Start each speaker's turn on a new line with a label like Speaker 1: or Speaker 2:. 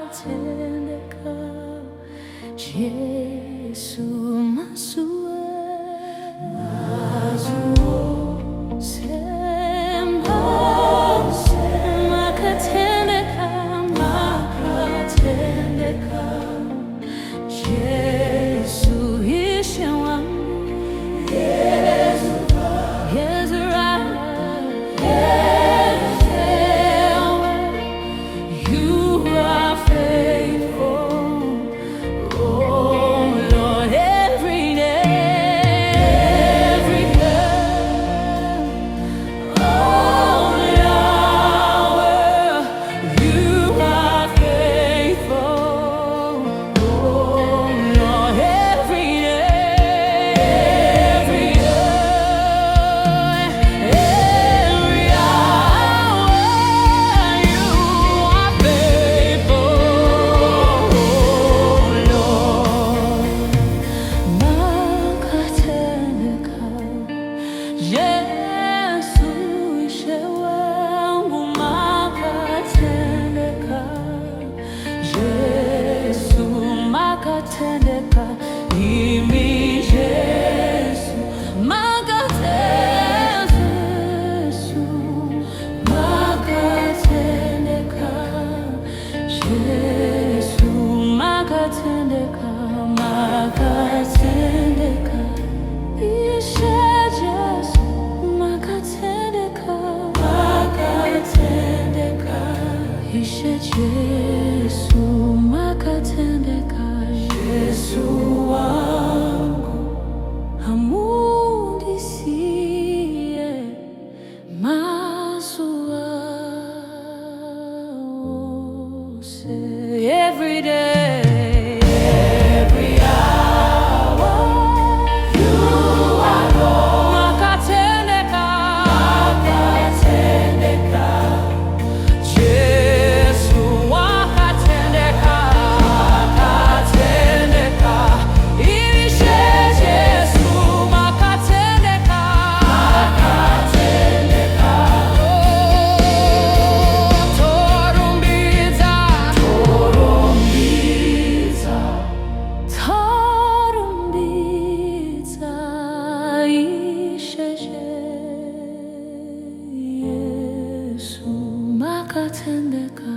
Speaker 1: Makatendeka Yesu Masue Makatendeka Yesu ishe wangu Yesu You are faithful, oh Lord, every day, every day. Oh Yahweh, you are faithful, oh Lord, every day, every day. Every hour, you are faithful, oh Lord. Makatendeka Yesu ishe wangu, makatendeka Yesu, makatendeka imi Yesu, makatendeka Yesu, makatendeka Yesu, makatendeka, makatendeka ishe Yesu, makatendeka, makatendeka ishe Yesu, makatendeka Yesu wangu amudisiye masua every day, every hour, you are Lord. Makatendeka, makatendeka, Yesu wakatendeka, makatendeka, ishe Yesu, makatendeka, makatendeka, torumbiza, torumbiza, torumbiza, ishe Yesu, makatendeka.